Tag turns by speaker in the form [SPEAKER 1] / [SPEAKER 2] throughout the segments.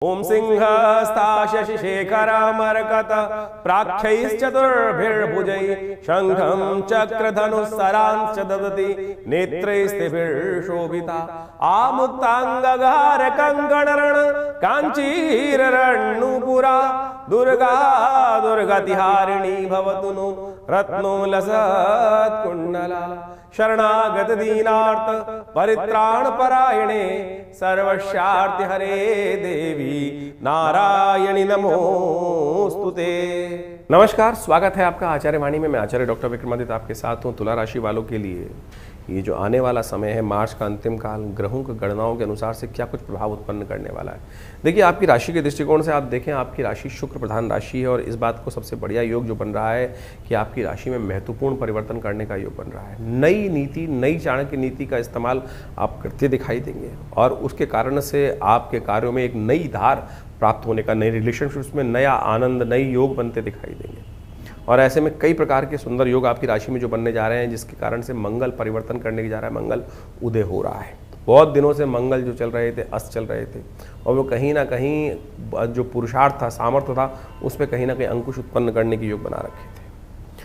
[SPEAKER 1] ओम सिंहस्था शशिशेखरमर्कत प्राक्षैश्चतुर्भिर्भुजैः शंखं चक्रधनुस्सरांश्च ददति नेत्रैस्त्रिभिर्शोभिता आमुक्तांगहार कंकणरण कांचीरण्णुपुरा दुर्गा दुर्गतिहारिणी भवतु नो रत्नोलसत्कुण्डला शरणागत दीनार्थ परित्राण परायणे सर्वस्यार्थ हरे देवी नारायणी नमोस्तुते। नमस्कार, स्वागत है आपका आचार्य वाणी में। मैं आचार्य डॉक्टर विक्रमादित्य आपके साथ हूँ। तुला राशि वालों के लिए ये जो आने वाला समय है, मार्च का अंतिम काल, ग्रहों की गणनाओं के अनुसार से क्या कुछ प्रभाव उत्पन्न करने वाला है। देखिए, आपकी राशि के दृष्टिकोण से आप देखें, आपकी राशि शुक्र प्रधान राशि है और इस बात को सबसे बढ़िया योग जो बन रहा है कि आपकी राशि में महत्वपूर्ण परिवर्तन करने का योग बन रहा है। नई नीति, नई चाणक्य नीति का इस्तेमाल आप करते दिखाई देंगे और उसके कारण से आपके कार्यों में एक नई धार प्राप्त होने का, नई रिलेशनशिप्स में नया आनंद, नई योग बनते दिखाई देंगे। और ऐसे में कई प्रकार के सुंदर योग आपकी राशि में जो बनने जा रहे हैं, जिसके कारण से मंगल परिवर्तन करने की जा रहा है, मंगल उदय हो रहा है। बहुत दिनों से मंगल जो चल रहे थे, अस्त चल रहे थे और वो कहीं ना कहीं जो पुरुषार्थ था, सामर्थ्य था, उस पर कहीं ना कहीं अंकुश उत्पन्न करने के योग बना रखे थे।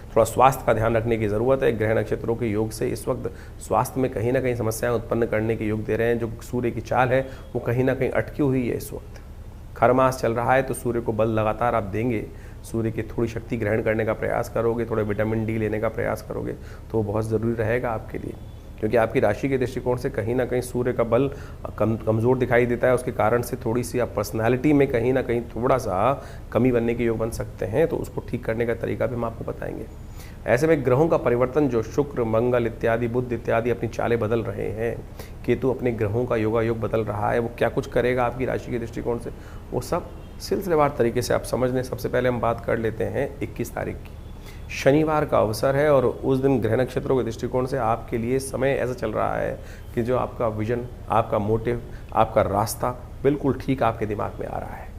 [SPEAKER 1] थोड़ा स्वास्थ्य का ध्यान रखने की ज़रूरत है। ग्रह नक्षत्रों के योग से इस वक्त स्वास्थ्य में कहीं ना कहीं समस्याएं उत्पन्न करने के योग दे रहे हैं। जो सूर्य की चाल है वो कहीं ना कहीं अटकी हुई है। इस वक्त खरमास चल रहा है तो सूर्य को बल लगातार आप देंगे, सूर्य की थोड़ी शक्ति ग्रहण करने का प्रयास करोगे, थोड़े विटामिन डी लेने का प्रयास करोगे तो वो बहुत ज़रूरी रहेगा आपके लिए, क्योंकि आपकी राशि के दृष्टिकोण से कहीं ना कहीं सूर्य का बल कमज़ोर दिखाई देता है। उसके कारण से थोड़ी सी आप पर्सनैलिटी में कहीं ना कहीं थोड़ा सा कमी बनने के योग बन सकते हैं। तो उसको ठीक करने का तरीका भी हम आपको बताएंगे। ऐसे में ग्रहों का परिवर्तन, जो शुक्र, मंगल इत्यादि, बुध इत्यादि अपनी चालें बदल रहे हैं, केतु अपने ग्रहों का योगायोग बदल रहा है, वो क्या कुछ करेगा आपकी राशि के दृष्टिकोण से, वो सब सिलसिलेवार तरीके से आप समझ लें। सबसे पहले हम बात कर लेते हैं 21 तारीख की। शनिवार का अवसर है और उस दिन ग्रह नक्षत्रों के दृष्टिकोण से आपके लिए समय ऐसा चल रहा है कि जो आपका विजन, आपका मोटिव, आपका रास्ता बिल्कुल ठीक आपके दिमाग में आ रहा है।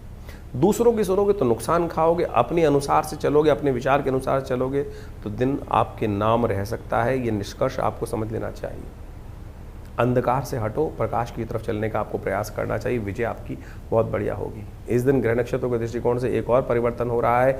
[SPEAKER 1] दूसरों की सुनोगे तो नुकसान खाओगे, अपने अनुसार से चलोगे, अपने विचार के अनुसार चलोगे तो दिन आपके नाम रह सकता है। ये निष्कर्ष आपको समझ लेना चाहिए। अंधकार से हटो, प्रकाश की तरफ चलने का आपको प्रयास करना चाहिए। विजय आपकी बहुत बढ़िया होगी। इस दिन ग्रह नक्षत्रों के दृष्टिकोण से एक और परिवर्तन हो रहा है।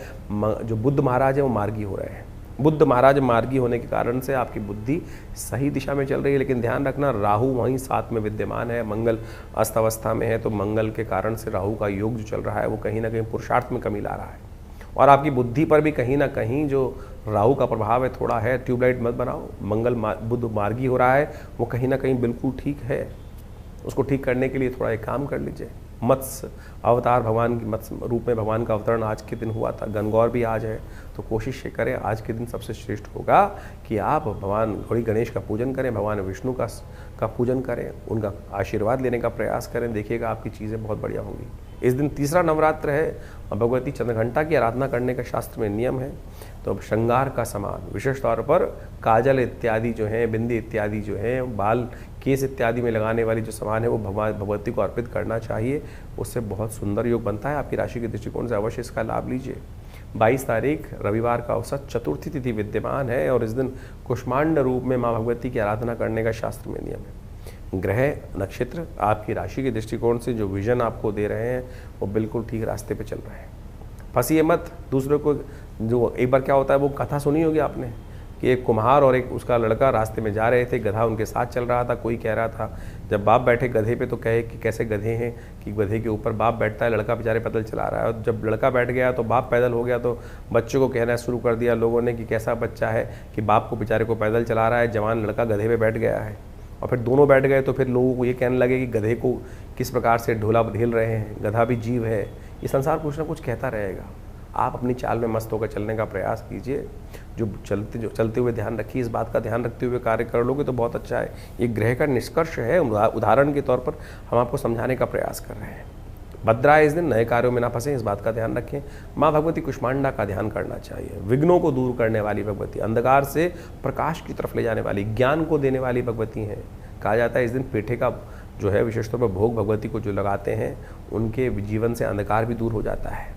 [SPEAKER 1] जो बुध महाराज है वो मार्गी हो रहे हैं। बुध महाराज मार्गी होने के कारण से आपकी बुद्धि सही दिशा में चल रही है, लेकिन ध्यान रखना राहु वहीं साथ में विद्यमान है। मंगल अस्त अवस्था में है, तो मंगल के कारण से राहु का योग जो चल रहा है वो कहीं ना कहीं पुरुषार्थ में कमी ला रहा है और आपकी बुद्धि पर भी कहीं ना कहीं जो राहु का प्रभाव है थोड़ा है। ट्यूबलाइट मत बनाओ। मंगल बुध मार्गी हो रहा है, वो कहीं ना कहीं बिल्कुल ठीक है। उसको ठीक करने के लिए थोड़ा एक काम कर लीजिए। मत्स्य अवतार, भगवान की मत्स्य रूप में भगवान का अवतरण आज के दिन हुआ था। गणगौर भी आज है, तो कोशिश ये करें आज के दिन सबसे श्रेष्ठ होगा कि आप भगवान गौरी गणेश का पूजन करें, भगवान विष्णु का पूजन करें, उनका आशीर्वाद लेने का प्रयास करें। देखिएगा आपकी चीज़ें बहुत बढ़िया होंगी। इस दिन तीसरा नवरात्र है और भगवती चंद्रघंटा की आराधना करने का शास्त्र में नियम है। तो श्रृंगार का सामान, विशेष तौर पर काजल इत्यादि जो हैं, बिंदी इत्यादि जो हैं, बाल केस इत्यादि में लगाने वाली जो सामान है वो भगवती को अर्पित करना चाहिए। उससे बहुत सुंदर योग बनता है। आपकी राशि के दृष्टिकोण से अवश्य इसका लाभ लीजिए। 22 तारीख रविवार का अवसर, चतुर्थी तिथि विद्यमान है और इस दिन कुष्मांड रूप में माँ भगवती की आराधना करने का शास्त्र में नियम है। ग्रह नक्षत्र आपकी राशि के दृष्टिकोण से जो विजन आपको दे रहे हैं वो बिल्कुल ठीक रास्ते पे चल रहे हैं। फंसिए मत। दूसरे को, जो एक बार क्या होता है, वो कथा सुनी होगी आपने कि एक कुम्हार और एक उसका लड़का रास्ते में जा रहे थे, गधा उनके साथ चल रहा था। कोई कह रहा था, जब बाप बैठे गधे पे तो कहे कि कैसे गधे हैं, कि गधे के ऊपर बाप बैठता है, लड़का बेचारे पैदल चला रहा है। और जब लड़का बैठ गया तो बाप पैदल हो गया, तो बच्चों को कहना शुरू कर दिया लोगों ने कि कैसा बच्चा है कि बाप को बेचारे को पैदल चला रहा है, जवान लड़का गधे पे बैठ गया है। और फिर दोनों बैठ गए तो फिर लोगों को ये कहने लगे कि गधे को किस प्रकार से ढोला झेल रहे हैं, गधा भी जीव है। ये संसार कुछ ना कुछ कहता रहेगा। आप अपनी चाल में मस्त होकर चलने का प्रयास कीजिए। जो चलते हुए ध्यान रखिए, इस बात का ध्यान रखते हुए कार्य कर लोगे तो बहुत अच्छा है। ये ग्रह का निष्कर्ष है। उदाहरण के तौर पर हम आपको समझाने का प्रयास कर रहे हैं। भद्रा इस दिन नए कार्यों में ना फंसे, इस बात का ध्यान रखें। माँ भगवती कुष्मांडा का ध्यान करना चाहिए। विघ्नों को दूर करने वाली भगवती, अंधकार से प्रकाश की तरफ ले जाने वाली, ज्ञान को देने वाली भगवती हैं। कहा जाता है इस दिन पेठे का जो है विशेष तौर पर भोग भगवती को जो लगाते हैं, उनके जीवन से अंधकार भी दूर हो जाता है।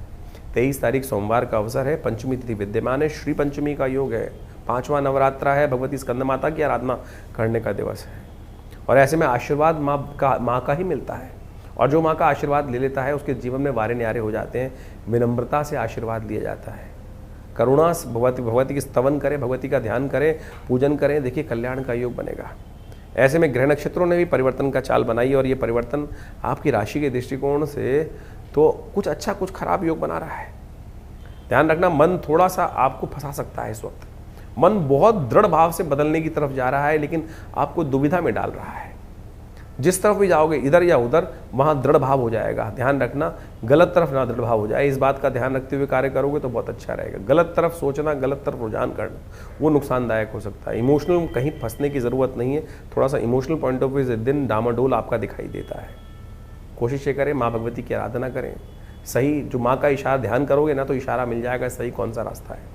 [SPEAKER 1] 23 तारीख सोमवार का अवसर है। पंचमी तिथि विद्यमान है। श्री पंचमी का योग है। 5वां नवरात्रा है। भगवती स्कंद माता की आराधना करने का दिवस है और ऐसे में आशीर्वाद माँ का ही मिलता है। और जो माँ का आशीर्वाद ले लेता है उसके जीवन में वारे न्यारे हो जाते हैं। विनम्रता से आशीर्वाद लिया जाता है, करुणा से भगवती की स्तवन करें, भगवती का ध्यान करें, पूजन करें, देखिए कल्याण का योग बनेगा। ऐसे में ग्रह नक्षत्रों ने भी परिवर्तन का चाल बनाई और ये परिवर्तन आपकी राशि के दृष्टिकोण से तो कुछ अच्छा कुछ खराब योग बना रहा है। ध्यान रखना, मन थोड़ा सा आपको फंसा सकता है। इस वक्त मन बहुत दृढ़ भाव से बदलने की तरफ जा रहा है, लेकिन आपको दुविधा में डाल रहा है। जिस तरफ भी जाओगे, इधर या उधर, वहाँ दृढ़ भाव हो जाएगा। ध्यान रखना, गलत तरफ ना दृढ़ भाव हो जाए। इस बात का ध्यान रखते हुए कार्य करोगे तो बहुत अच्छा रहेगा। गलत तरफ सोचना, गलत तरफ रुझान करना, वो नुकसानदायक हो सकता है। इमोशनल कहीं फंसने की ज़रूरत नहीं है। थोड़ा सा इमोशनल पॉइंट ऑफ व्यू से दिन डामाडोल आपका दिखाई देता है। कोशिश ये करें, माँ भगवती की आराधना करें। सही जो माँ का इशारा ध्यान करोगे ना, तो इशारा मिल जाएगा सही कौन सा रास्ता है।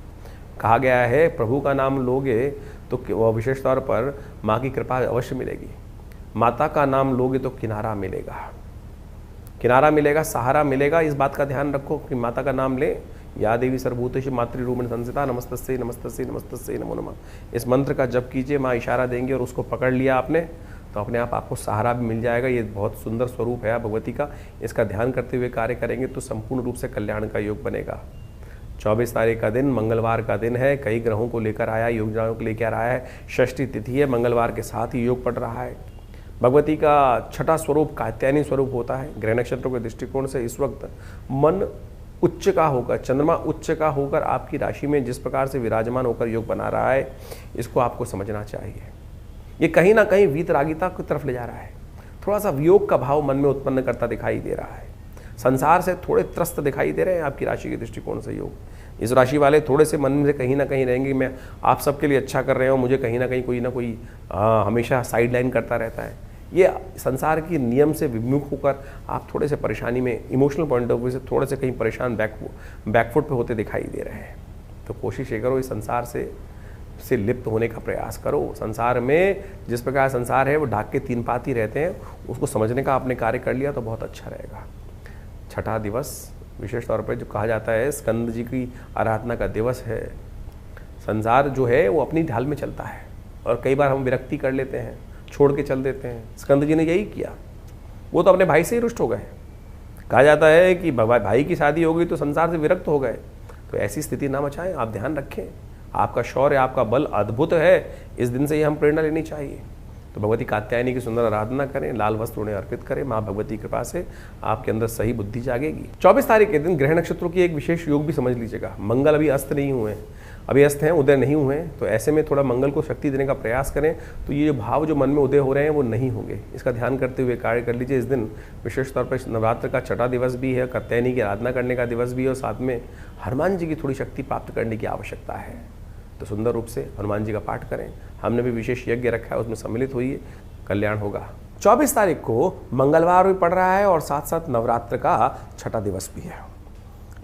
[SPEAKER 1] कहा गया है, प्रभु का नाम लोगे तो वह विशेष तौर पर माँ की कृपा अवश्य मिलेगी। माता का नाम लोगे तो किनारा मिलेगा, किनारा मिलेगा, सहारा मिलेगा। इस बात का ध्यान रखो कि माता का नाम ले। या देवी सर्वभूतेषु मातृरूपेण संस्थिता नमस्तस्यै नमस्तस्यै नमस्तस्यै नमो नमः। इस मंत्र का जप कीजिए, माँ इशारा देंगे और उसको पकड़ लिया आपने तो अपने आप आपको सहारा भी मिल जाएगा। ये बहुत सुंदर स्वरूप है भगवती का। इसका ध्यान करते हुए कार्य करेंगे तो संपूर्ण रूप से कल्याण का योग बनेगा। 24 तारीख का दिन मंगलवार का दिन है। कई ग्रहों को लेकर आया, योगजाओं को लेकर आया है। षष्ठी तिथि है, मंगलवार के साथ ही योग पड़ रहा है। भगवती का छठा स्वरूप कात्यायनी स्वरूप होता है। ग्रह नक्षत्रों के दृष्टिकोण से इस वक्त मन उच्च का होकर, चंद्रमा उच्च का होकर आपकी राशि में जिस प्रकार से विराजमान होकर योग बना रहा है, इसको आपको समझना चाहिए। ये कहीं ना कहीं वीतरागिता की तरफ ले जा रहा है। थोड़ा सा वियोग का भाव मन में उत्पन्न करता दिखाई दे रहा है। संसार से थोड़े त्रस्त दिखाई दे रहे हैं आपकी राशि के दृष्टिकोण से योग। इस राशि वाले थोड़े से मन में कहीं ना कहीं रहेंगे, मैं आप सबके लिए अच्छा कर रहे हो, मुझे कहीं ना कोई हमेशा साइड लाइन करता रहता है। ये संसार की नियम से विमुख होकर आप थोड़े से परेशानी में, इमोशनल पॉइंट ऑफ व्यू से थोड़े से कहीं परेशान बैकफुट पे होते दिखाई दे रहे हैं। तो कोशिश ये करो, इस संसार से लिप्त होने का प्रयास करो। संसार में जिस प्रकार संसार है वो ढाक के तीन पाती रहते हैं, उसको समझने का आपने कार्य कर लिया तो बहुत अच्छा रहेगा। छठा दिवस विशेष तौर पर जो कहा जाता है स्कंद जी की आराधना का दिवस है। संसार जो है वो अपनी ढाल में चलता है और कई बार हम विरक्ति कर लेते हैं, छोड़ के चल देते हैं। स्कंद जी ने यही किया, वो तो अपने भाई से ही रुष्ट हो गए। कहा जाता है कि भाई की शादी हो गई तो संसार से विरक्त हो गए। तो ऐसी स्थिति ना मचाएं, आप ध्यान रखें। आपका शौर्य, आपका बल अद्भुत है। इस दिन से ही हम प्रेरणा लेनी चाहिए। तो भगवती कात्यायनी की सुंदर आराधना करें, लाल वस्त्र उन्हें अर्पित करें। माँ भगवती की कृपा से आपके अंदर सही बुद्धि जागेगी। 24 तारीख के दिन ग्रह नक्षत्रों की एक विशेष योग भी समझ लीजिएगा। मंगल अभी अस्त नहीं हुए हैं, अभी अस्त हैं, उदय नहीं हुए हैं। तो ऐसे में थोड़ा मंगल को शक्ति देने का प्रयास करें तो ये जो भाव जो मन में उदय हो रहे हैं वो नहीं होंगे। इसका ध्यान करते हुए कार्य कर लीजिए। इस दिन विशेष तौर पर नवरात्र का छठा दिवस भी है, कात्यायनी की आराधना करने का दिवस भी है और साथ में हनुमान जी की थोड़ी शक्ति प्राप्त करने की आवश्यकता है। तो सुंदर रूप से हनुमान जी का पाठ करें। हमने भी विशेष यज्ञ रखा है, उसमें सम्मिलित होइए, कल्याण होगा। 24 तारीख को मंगलवार भी पड़ रहा है और साथ साथ नवरात्र का छठा दिवस भी है।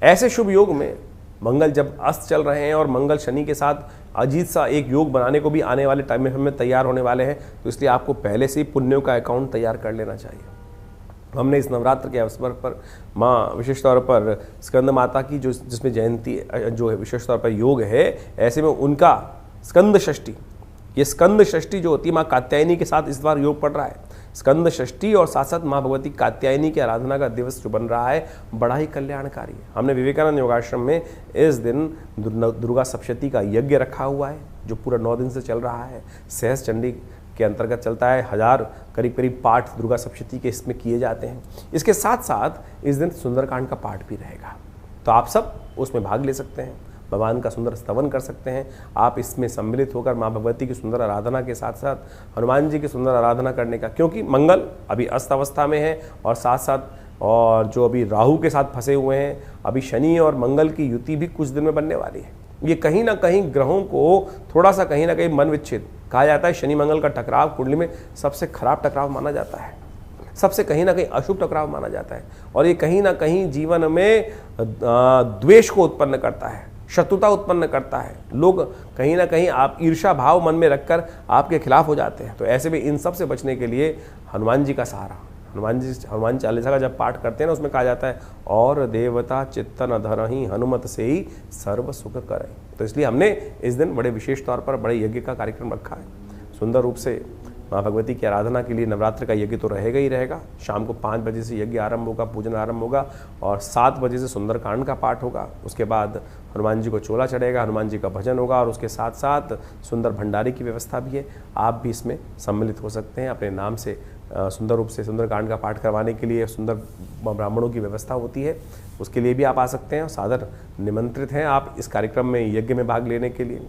[SPEAKER 1] ऐसे शुभ योग में मंगल जब अस्त चल रहे हैं और मंगल शनि के साथ अजीत सा एक योग बनाने को भी आने वाले टाइम में हमें तैयार होने वाले हैं, तो इसलिए आपको पहले से ही पुण्यों का अकाउंट तैयार कर लेना चाहिए। हमने इस नवरात्र के अवसर पर माँ विशेष तौर पर स्कंद माता की जो जिसमें जयंती जो है विशेष तौर पर योग है, ऐसे में उनका स्कंद षष्ठी, ये स्कंद षष्ठी जो होती है माँ कात्यायनी के साथ इस बार योग पड़ रहा है। स्कंद षष्ठी और साथ साथ माँ भगवती कात्यायनी की आराधना का दिवस जो बन रहा है बड़ा ही कल्याणकारी है। हमने विवेकानंद योगाश्रम में इस दिन दुर्गा सप्तशती का यज्ञ रखा हुआ है जो पूरा 9 दिन से चल रहा है। सहस्त्र चंडी के अंतर्गत चलता है। 1000 करीब पाठ दुर्गा सप्तशती के इसमें किए जाते हैं। इसके साथ साथ इस दिन सुंदरकांड का पाठ भी रहेगा, तो आप सब उसमें भाग ले सकते हैं, भगवान का सुंदर स्तवन कर सकते हैं। आप इसमें सम्मिलित होकर माँ भगवती की सुंदर आराधना के साथ साथ हनुमान जी की सुंदर आराधना करने का, क्योंकि मंगल अभी अस्त अवस्था में है और साथ साथ और जो अभी राहु के साथ फंसे हुए हैं, अभी शनि और मंगल की युति भी कुछ दिन में बनने वाली है। ये कहीं ना कहीं ग्रहों को थोड़ा सा कहीं ना कहीं मन विच्छेद कहा जाता है। शनि मंगल का टकराव कुंडली में सबसे खराब टकराव माना जाता है, सबसे कहीं ना कहीं अशुभ टकराव माना जाता है और ये कहीं ना कहीं जीवन में द्वेष को उत्पन्न करता है, शत्रुता उत्पन्न करता है। लोग कहीं ना कहीं आप ईर्ष्या भाव मन में रखकर आपके खिलाफ हो जाते हैं। तो ऐसे में इन सब से बचने के लिए हनुमान जी का सहारा, हनुमान चालीसा का जब पाठ करते हैं ना, उसमें कहा जाता है और देवता चित्तन धरहि हनुमत से ही सर्व सुख करें। तो इसलिए हमने इस दिन बड़े विशेष तौर पर बड़े यज्ञ का कार्यक्रम रखा है। सुंदर रूप से माँ भगवती की आराधना के लिए नवरात्र का यज्ञ तो रहेगा ही रहेगा। शाम को 5 बजे से यज्ञ आरंभ होगा, पूजन आरंभ होगा और 7 बजे से सुंदरकांड का पाठ होगा। उसके बाद हनुमान जी को चोला चढ़ेगा, हनुमान जी का भजन होगा और उसके साथ साथ सुंदर भंडारे की व्यवस्था भी है। आप भी इसमें सम्मिलित हो सकते हैं। अपने नाम से सुंदर रूप से सुंदरकांड का पाठ करवाने के लिए सुंदर ब्राह्मणों की व्यवस्था होती है, उसके लिए भी आप आ सकते हैं। सादर निमंत्रित हैं आप इस कार्यक्रम में यज्ञ में भाग लेने के लिए।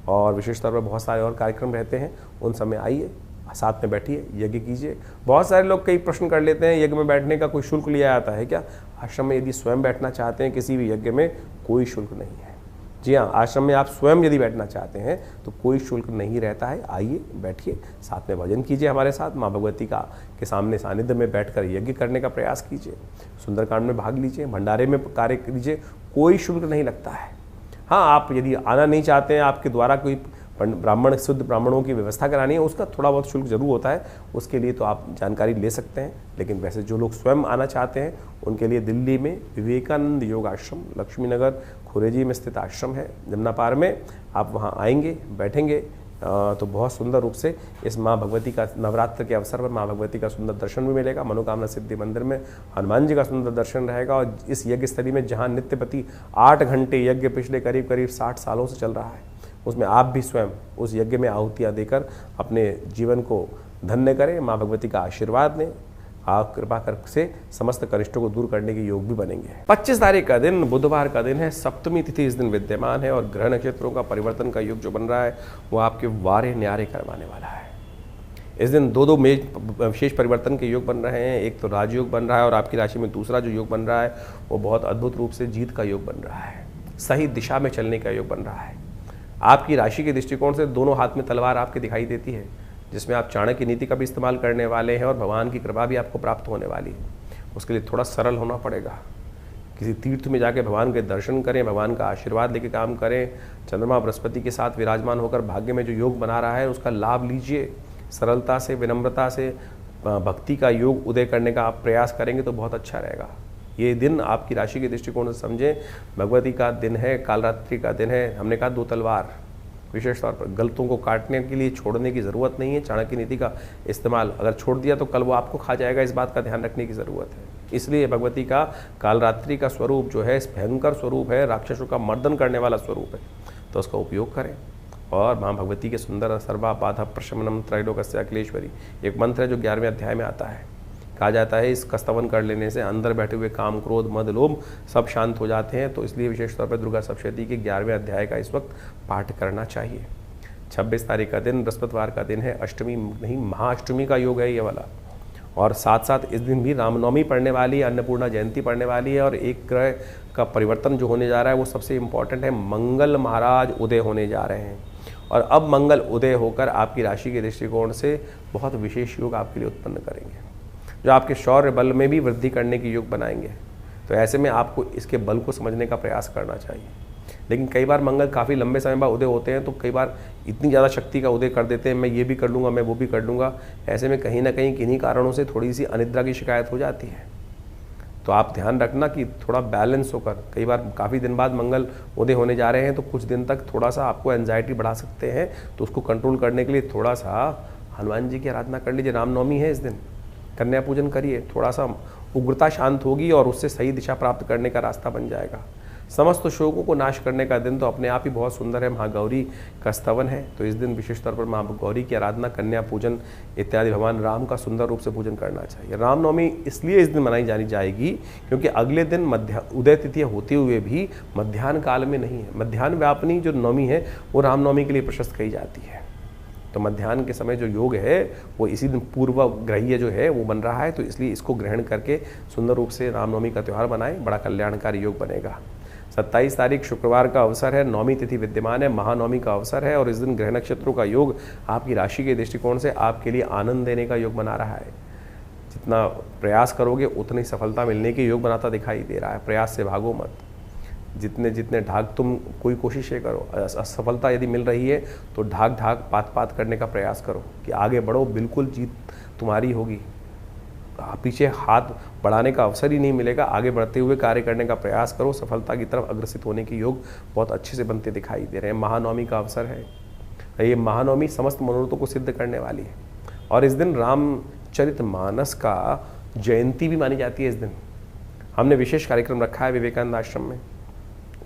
[SPEAKER 1] और विशेष तौर पर बहुत सारे और कार्यक्रम रहते हैं, उन समय आइए, साथ में बैठिए, यज्ञ कीजिए। बहुत सारे लोग कई प्रश्न कर लेते हैं, यज्ञ में बैठने का कोई शुल्क लिया जाता है क्या? आश्रम में यदि स्वयं बैठना चाहते हैं किसी भी यज्ञ में, कोई शुल्क नहीं है। जी हाँ, आश्रम में आप स्वयं यदि बैठना चाहते हैं तो कोई शुल्क नहीं रहता है। आइए, बैठिए, साथ में भजन कीजिए हमारे साथ, माँ भगवती का के सामने सानिध्य में बैठकर यज्ञ करने का प्रयास कीजिए, सुंदरकांड में भाग लीजिए, भंडारे में कार्य कीजिए, कोई शुल्क नहीं लगता है। हाँ, आप यदि आना नहीं चाहते हैं, आपके द्वारा कोई ब्राह्मण शुद्ध ब्राह्मणों की व्यवस्था करानी है, उसका थोड़ा बहुत शुल्क जरूर होता है, उसके लिए तो आप जानकारी ले सकते हैं। लेकिन वैसे जो लोग स्वयं आना चाहते हैं उनके लिए दिल्ली में विवेकानंद योग आश्रम, लक्ष्मी नगर खुरेजी में स्थित आश्रम है, जमुना पार में। आप वहाँ आएंगे, बैठेंगे तो बहुत सुंदर रूप से इस माँ भगवती का नवरात्र के अवसर पर माँ भगवती का सुंदर दर्शन भी मिलेगा। मनोकामना सिद्धि मंदिर में हनुमान जी का सुंदर दर्शन रहेगा। और इस यज्ञ स्थली में जहाँ नित्यपति 8 घंटे यज्ञ पिछले करीब 60 सालों से चल रहा है, उसमें आप भी स्वयं उस यज्ञ में आहुतियाँ देकर अपने जीवन को धन्य करें, माँ भगवती का आशीर्वाद लें। आप कृपा कर से समस्त कनिष्ठों को दूर करने के योग भी बनेंगे। 25 तारीख का दिन बुधवार का दिन है, सप्तमी तिथि इस दिन विद्यमान है और ग्रह नक्षत्रों का परिवर्तन का योग जो बन रहा है वो आपके वारे न्यारे करवाने वाला है। इस दिन दो विशेष परिवर्तन के योग बन रहे हैं। एक तो राजयोग बन रहा है और आपकी राशि में दूसरा जो योग बन रहा है वो बहुत अद्भुत रूप से जीत का योग बन रहा है, सही दिशा में चलने का योग बन रहा है। आपकी राशि के दृष्टिकोण से दोनों हाथ में तलवार आपके दिखाई देती है, जिसमें आप चाणक्य नीति का भी इस्तेमाल करने वाले हैं और भगवान की कृपा भी आपको प्राप्त होने वाली है। उसके लिए थोड़ा सरल होना पड़ेगा। किसी तीर्थ में जाके भगवान के दर्शन करें, भगवान का आशीर्वाद लेके काम करें। चंद्रमा बृहस्पति के साथ विराजमान होकर भाग्य में जो योग बना रहा है उसका लाभ लीजिए। सरलता से, विनम्रता से भक्ति का योग उदय करने का आप प्रयास करेंगे तो बहुत अच्छा रहेगा। ये दिन आपकी राशि के दृष्टिकोण से समझें, भगवती का दिन है, कालरात्रि का दिन है। हमने कहा 2 तलवार, विशेष तौर पर गलतों को काटने के लिए छोड़ने की ज़रूरत नहीं है। चाणक्य नीति का इस्तेमाल अगर छोड़ दिया तो कल वो आपको खा जाएगा, इस बात का ध्यान रखने की ज़रूरत है। इसलिए भगवती का कालरात्रि का स्वरूप जो है भयंकर स्वरूप है, राक्षसों का मर्दन करने वाला स्वरूप है, तो उसका उपयोग करें। और माँ भगवती के सुंदर सर्वा बाधा प्रशमनम त्रैलोक्य अखिलेश्वरी एक मंत्र है जो 11वें अध्याय में आता है। कहा जाता है इसका स्तवन कर लेने से अंदर बैठे हुए काम, क्रोध, मद, लोभ सब शांत हो जाते हैं। तो इसलिए विशेष तौर पर दुर्गा सप्तशती के 11वें अध्याय का इस वक्त पाठ करना चाहिए। 26 तारीख का दिन बृहस्पतिवार का दिन है, अष्टमी नहीं महाअष्टमी का योग है ये वाला। और साथ साथ इस दिन भी रामनवमी पढ़ने वाली है, अन्नपूर्णा जयंती पढ़ने वाली है। और एक ग्रह का परिवर्तन जो होने जा रहा है वो सबसे इम्पॉर्टेंट है, मंगल महाराज उदय होने जा रहे हैं। और अब मंगल उदय होकर आपकी राशि के दृष्टिकोण से बहुत विशेष योग आपके लिए उत्पन्न करेंगे, जो आपके शौर्य बल में भी वृद्धि करने के योग बनाएंगे। तो ऐसे में आपको इसके बल को समझने का प्रयास करना चाहिए। लेकिन कई बार मंगल काफ़ी लंबे समय बाद उदय होते हैं तो कई बार इतनी ज़्यादा शक्ति का उदय कर देते हैं, मैं ये भी कर लूँगा, मैं वो भी कर लूँगा। ऐसे में कहीं ना कहीं किन्हीं कारणों से थोड़ी सी अनिद्रा की शिकायत हो जाती है। तो आप ध्यान रखना कि थोड़ा बैलेंस होकर, कई बार काफ़ी दिन बाद मंगल उदय होने जा रहे हैं तो कुछ दिन तक थोड़ा सा आपको एंजाइटी बढ़ा सकते हैं। तो उसको कंट्रोल करने के लिए थोड़ा सा हनुमान जी की आराधना कर लीजिए। रामनवमी है इस दिन, कन्या पूजन करिए, थोड़ा सा उग्रता शांत होगी और उससे सही दिशा प्राप्त करने का रास्ता बन जाएगा। समस्त शोकों को नाश करने का दिन तो अपने आप ही बहुत सुंदर है, महागौरी का स्तवन है। तो इस दिन विशेष तौर पर माँ गौरी की आराधना, कन्या पूजन इत्यादि भगवान राम का सुंदर रूप से पूजन करना चाहिए। रामनवमी इसलिए इस दिन मनाई जानी जाएगी क्योंकि अगले दिन उदय तिथि होते हुए भी मध्याह्न काल में नहीं है। मध्याह्न व्यापनी जो नवमी है वो रामनवमी के लिए प्रशस्त कही जाती है। तो मध्याह्न के समय जो योग है वो इसी दिन पूर्व ग्रहीय जो है वो बन रहा है। तो इसलिए इसको ग्रहण करके सुंदर रूप से रामनवमी का त्यौहार बनाएं, बड़ा कल्याणकारी योग बनेगा। 27 तारीख शुक्रवार का अवसर है, नौमी तिथि विद्यमान है, महानवमी का अवसर है। और इस दिन ग्रह नक्षत्रों का योग आपकी राशि के दृष्टिकोण से आपके लिए आनंद देने का योग बना रहा है। जितना प्रयास करोगे उतनी सफलता मिलने के योग बनाता दिखाई दे रहा है। प्रयास से भागो मत, जितने ढाक तुम कोई कोशिशें करो, असफलता यदि मिल रही है तो ढाक पात करने का प्रयास करो कि आगे बढ़ो, बिल्कुल जीत तुम्हारी होगी। पीछे हाथ बढ़ाने का अवसर ही नहीं मिलेगा, आगे बढ़ते हुए कार्य करने का प्रयास करो। सफलता की तरफ अग्रसित होने के योग बहुत अच्छे से बनते दिखाई दे रहे हैं। महानवमी का अवसर है, ये महानवमी समस्त मनोरथों को सिद्ध करने वाली है। और इस दिन रामचरितमानस का जयंती भी मानी जाती है। इस दिन हमने विशेष कार्यक्रम रखा है विवेकानंद आश्रम में,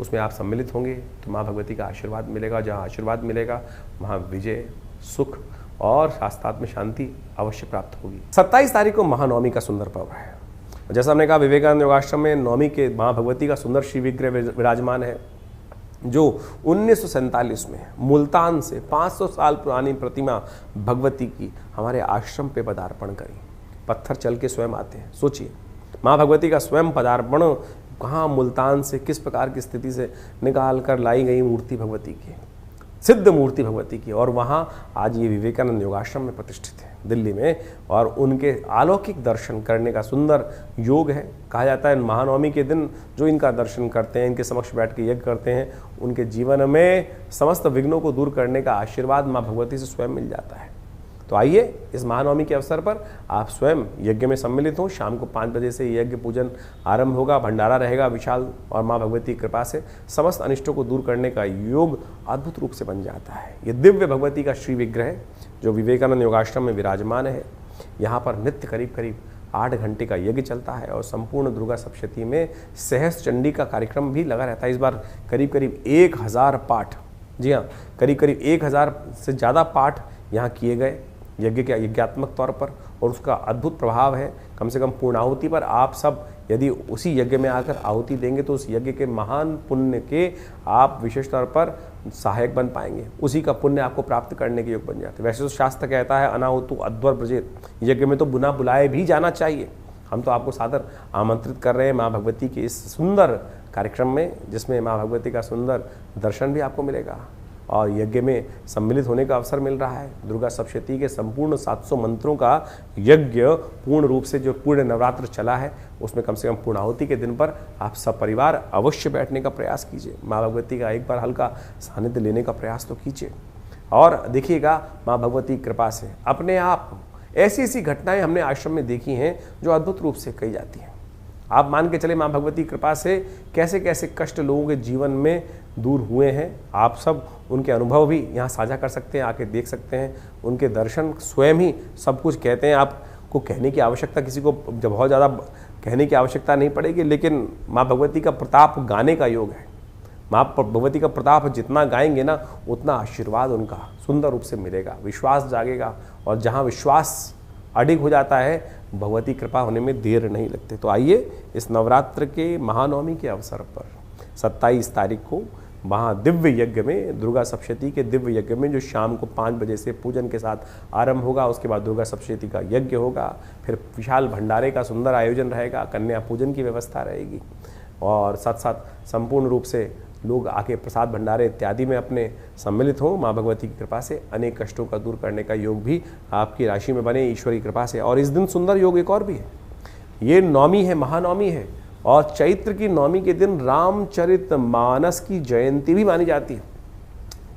[SPEAKER 1] उसमें आप सम्मिलित होंगे तो माँ भगवती का आशीर्वाद मिलेगा। जहाँ आशीर्वाद मिलेगा वहाँ विजय, सुख और शास्त्रार्थ में शांति अवश्य प्राप्त होगी। 27 तारीख को महानवमी का सुंदर पर्व है। जैसा हमने कहा विवेकानंद योगाश्रम में नवमी के माँ भगवती का सुंदर श्री विग्रह विराजमान है, जो 1947 में मुल्तान से 500 साल पुरानी प्रतिमा भगवती की हमारे आश्रम पे पदार्पण करी। पत्थर चल के स्वयं आते हैं। सोचिए, माँ भगवती का स्वयं पदार्पण कहाँ मुल्तान से किस प्रकार की स्थिति से निकाल कर लाई गई मूर्ति भगवती की, सिद्ध मूर्ति भगवती की, और वहाँ आज ये विवेकानंद योगाश्रम में प्रतिष्ठित है दिल्ली में, और उनके अलौकिक दर्शन करने का सुंदर योग है। कहा जाता है महानवमी के दिन जो इनका दर्शन करते हैं, इनके समक्ष बैठ के यज्ञ करते हैं, उनके जीवन में समस्त विघ्नों को दूर करने का आशीर्वाद माँ भगवती से स्वयं मिल जाता है। तो आइए इस महानवमी के अवसर पर आप स्वयं यज्ञ में सम्मिलित हों। शाम को 5 बजे से यज्ञ पूजन आरंभ होगा, भंडारा रहेगा विशाल, और माँ भगवती की कृपा से समस्त अनिष्टों को दूर करने का योग अद्भुत रूप से बन जाता है। ये दिव्य भगवती का श्री विग्रह जो विवेकानंद योगाश्रम में विराजमान है, यहाँ पर नित्य करीब करीब 8 घंटे का यज्ञ चलता है, और संपूर्ण दुर्गा सप्तशती में सहस्त्र चंडी का कार्यक्रम भी लगा रहता है। इस बार करीब करीब 1000 पाठ, जी हाँ, करीब करीब 1000 से ज़्यादा पाठ यहाँ किए गए यज्ञ के यज्ञात्मक तौर पर, और उसका अद्भुत प्रभाव है। कम से कम पूर्णाहुति पर आप सब यदि उसी यज्ञ में आकर आहुति देंगे तो उस यज्ञ के महान पुण्य के आप विशेष तौर पर सहायक बन पाएंगे, उसी का पुण्य आपको प्राप्त करने के योग बन जाते हैं। वैसे तो शास्त्र कहता है अनाहुतु अध्वर ब्रजेत, यज्ञ में तो बिना बुलाए भी जाना चाहिए। हम तो आपको सादर आमंत्रित कर रहे हैं माँ भगवती के इस सुंदर कार्यक्रम में, जिसमें माँ भगवती का सुंदर दर्शन भी आपको मिलेगा और यज्ञ में सम्मिलित होने का अवसर मिल रहा है। दुर्गा सप्तशती के संपूर्ण 700 मंत्रों का यज्ञ पूर्ण रूप से जो पूर्ण नवरात्र चला है, उसमें कम से कम पूर्णाहुति के दिन पर आप सब परिवार अवश्य बैठने का प्रयास कीजिए। माँ भगवती का एक बार हल्का सानिध्य लेने का प्रयास तो कीजिए, और देखिएगा माँ भगवती की कृपा से अपने आप ऐसी ऐसी घटनाएं हमने आश्रम में देखी हैं जो अद्भुत रूप से कही जाती हैं। आप मान के चले माँ भगवती की कृपा से कैसे कैसे कष्ट लोगों के जीवन में दूर हुए हैं। आप सब उनके अनुभव भी यहाँ साझा कर सकते हैं, आके देख सकते हैं। उनके दर्शन स्वयं ही सब कुछ कहते हैं। आपको कहने की आवश्यकता, किसी को जब बहुत ज़्यादा कहने की आवश्यकता नहीं पड़ेगी, लेकिन माँ भगवती का प्रताप गाने का योग है। माँ भगवती का प्रताप जितना गाएंगे ना, उतना आशीर्वाद उनका सुंदर रूप से मिलेगा, विश्वास जागेगा, और जहाँ विश्वास अडिग हो जाता है भगवती कृपा होने में देर नहीं लगती। तो आइए इस नवरात्र के महानवमी के अवसर पर 27 तारीख को वहाँ दिव्य यज्ञ में, दुर्गा सप्तशती के दिव्य यज्ञ में, जो शाम को 5 बजे से पूजन के साथ आरंभ होगा, उसके बाद दुर्गा सप्तशती का यज्ञ होगा, फिर विशाल भंडारे का सुंदर आयोजन रहेगा, कन्या पूजन की व्यवस्था रहेगी, और साथ साथ संपूर्ण रूप से लोग आके प्रसाद भंडारे इत्यादि में अपने सम्मिलित हों। माँ भगवती की कृपा से अनेक कष्टों का दूर करने का योग भी आपकी राशि में बने ईश्वरी कृपा से। और इस दिन सुंदर योग एक और भी है, ये नवमी है, महानवमी है, और चैत्र की नवमी के दिन रामचरितमानस की जयंती भी मानी जाती है।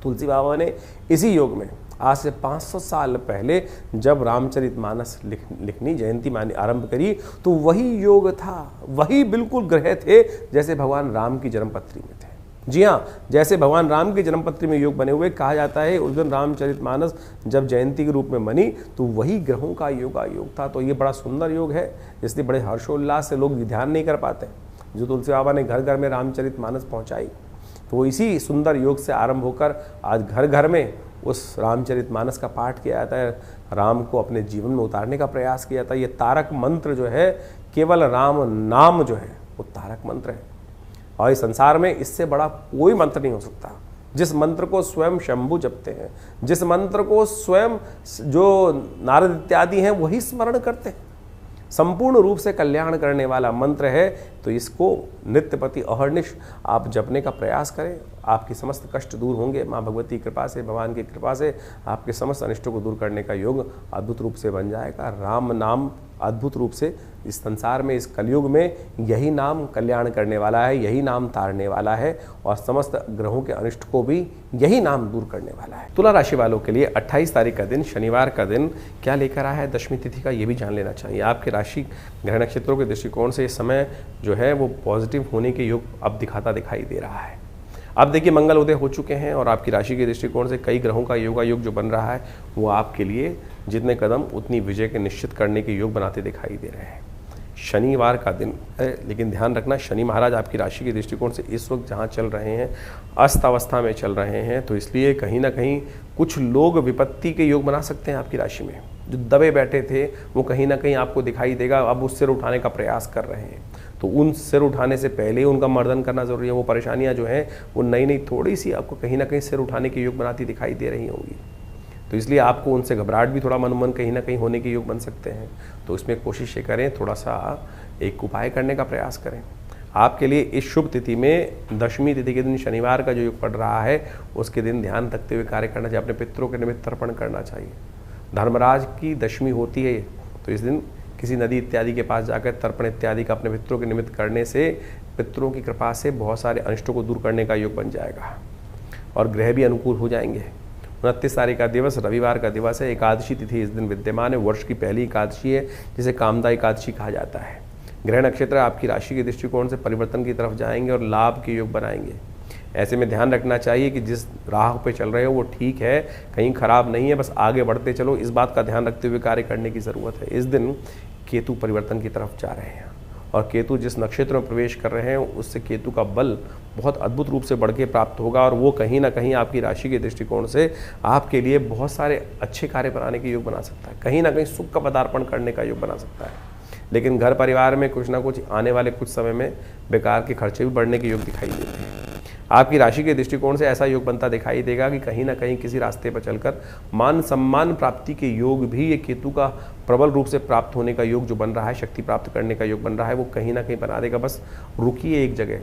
[SPEAKER 1] तुलसी बाबा ने इसी योग में आज से 500 साल पहले जब रामचरितमानस लिखनी जयंती मानी आरंभ करी, तो वही योग था, वही बिल्कुल ग्रह थे जैसे भगवान राम की जन्मपत्री में थे। जी हाँ, जैसे भगवान राम की जन्मपत्री में योग बने हुए, कहा जाता है उस दिन रामचरितमानस जब जयंती के रूप में बनी तो वही ग्रहों का योग था। तो ये बड़ा सुंदर योग है, इसलिए बड़े हर्षोल्लास से लोग ध्यान नहीं कर पाते। जो तुलसी बाबा ने घर घर में रामचरितमानस पहुँचाई, तो वो इसी सुंदर योग से आरंभ होकर आज घर घर में उस रामचरितमानस का पाठ किया जाता है, राम को अपने जीवन में उतारने का प्रयास किया जाता है। ये तारक मंत्र जो है, केवल राम नाम जो है वो तारक मंत्र है, और इस संसार में इससे बड़ा कोई मंत्र नहीं हो सकता। जिस मंत्र को स्वयं शंभु जपते हैं, जिस मंत्र को स्वयं जो नारद इत्यादि हैं वही स्मरण करते हैं, संपूर्ण रूप से कल्याण करने वाला मंत्र है। तो इसको नित्यपति अहर्निश आप जपने का प्रयास करें, आपके समस्त कष्ट दूर होंगे। माँ भगवती की कृपा से, भगवान की कृपा से आपके समस्त अनिष्टों को दूर करने का योग अद्भुत रूप से बन जाएगा। राम नाम अद्भुत रूप से इस संसार में, इस कलयुग में यही नाम कल्याण करने वाला है, यही नाम तारने वाला है, और समस्त ग्रहों के अनिष्ट को भी यही नाम दूर करने वाला है। तुला राशि वालों के लिए 28 तारीख का दिन, शनिवार का दिन क्या लेकर आया है दशमी तिथि का, ये भी जान लेना चाहिए। आपके राशि ग्रह नक्षत्रों के दृष्टिकोण से इस समय जो है वो पॉजिटिव होने के योग अब दिखाई दे रहा है। अब देखिए मंगल उदय हो चुके हैं और आपकी राशि के दृष्टिकोण से कई ग्रहों का योगायोग जो बन रहा है वो आपके लिए जितने कदम उतनी विजय के निश्चित करने के योग बनाते दिखाई दे रहे हैं। शनिवार का दिन है, लेकिन ध्यान रखना शनि महाराज आपकी राशि के दृष्टिकोण से इस वक्त जहाँ चल रहे हैं अस्त अवस्था में चल रहे हैं, तो इसलिए कहीं ना कहीं कुछ लोग विपत्ति के योग बना सकते हैं आपकी राशि में। जो दबे बैठे थे वो कहीं ना कहीं आपको दिखाई देगा अब उस सिर उठाने का प्रयास कर रहे हैं, तो उन सिर उठाने से पहले उनका मर्दन करना जरूरी है। वो परेशानियां जो हैं वो नई नई थोड़ी सी आपको कहीं ना कहीं सिर उठाने के योग बनाती दिखाई दे रही होंगी, तो इसलिए आपको उनसे घबराहट भी थोड़ा मन कहीं ना कहीं होने के योग बन सकते हैं। तो इसमें कोशिश ये करें, थोड़ा सा एक उपाय करने का प्रयास करें। आपके लिए इस शुभ तिथि में दशमी तिथि के दिन शनिवार का जो योग पड़ रहा है उसके दिन ध्यान रखते हुए कार्य करना चाहिए। अपने पितरों के निमित्त तर्पण करना चाहिए। धर्मराज की दशमी होती है तो इस दिन किसी नदी इत्यादि के पास जाकर तर्पण इत्यादि का अपने पितरों के निमित्त करने से पितरों की कृपा से बहुत सारे अनिष्टों को दूर करने का योग बन जाएगा और ग्रह भी अनुकूल हो जाएंगे। 29 तारीख का दिवस रविवार का दिवस है। एकादशी तिथि इस दिन विद्यमान है। वर्ष की पहली एकादशी है जिसे कामदा एकादशी कहा जाता है। ग्रह नक्षत्र आपकी राशि के दृष्टिकोण से परिवर्तन की तरफ जाएंगे और लाभ के योग बनाएंगे। ऐसे में ध्यान रखना चाहिए कि जिस राह पे चल रहे हो वो ठीक है, कहीं खराब नहीं है, बस आगे बढ़ते चलो। इस बात का ध्यान रखते हुए कार्य करने की ज़रूरत है। इस दिन केतु परिवर्तन की तरफ जा रहे हैं और केतु जिस नक्षत्र में प्रवेश कर रहे हैं उससे केतु का बल बहुत अद्भुत रूप से बढ़ के प्राप्त होगा और वो कहीं ना कहीं आपकी राशि के दृष्टिकोण से आपके लिए बहुत सारे अच्छे कार्य बनाने के योग बना सकता है। कहीं ना कहीं सुख का पदार्पण करने का योग बना सकता है, लेकिन घर परिवार में कुछ ना कुछ आने वाले कुछ समय में बेकार के खर्चे भी बढ़ने के योग दिखाई देते हैं। आपकी राशि के दृष्टिकोण से ऐसा योग बनता दिखाई देगा कि कहीं ना कहीं किसी रास्ते पर चलकर मान सम्मान प्राप्ति के योग भी ये केतु का प्रबल रूप से प्राप्त होने का योग जो बन रहा है, शक्ति प्राप्त करने का योग बन रहा है, वो कहीं ना कहीं बना देगा। बस रुकिए एक जगह।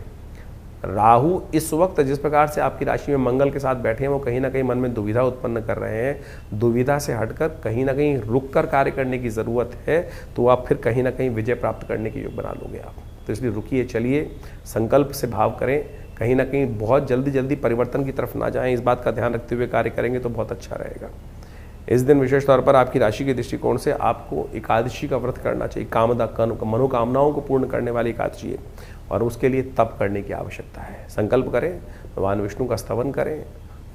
[SPEAKER 1] राहु इस वक्त जिस प्रकार से आपकी राशि में मंगल के साथ बैठे हैं वो कहीं ना कहीं मन में दुविधा उत्पन्न कर रहे हैं। दुविधा से हटकर कहीं ना कहीं रुक कर कार्य करने की ज़रूरत है, तो आप फिर कहीं ना कहीं विजय प्राप्त करने के योग बना लोगे आप। तो इसलिए रुकिए, चलिए, संकल्प से भाव करें। कहीं ना कहीं बहुत जल्दी परिवर्तन की तरफ ना जाएं, इस बात का ध्यान रखते हुए कार्य करेंगे तो बहुत अच्छा रहेगा। इस दिन विशेष तौर पर आपकी राशि के दृष्टिकोण से आपको एकादशी का व्रत करना चाहिए। मनोकामनाओं को पूर्ण करने वाली एकादशी है और उसके लिए तप करने की आवश्यकता है। संकल्प करें, भगवान विष्णु का स्तवन करें,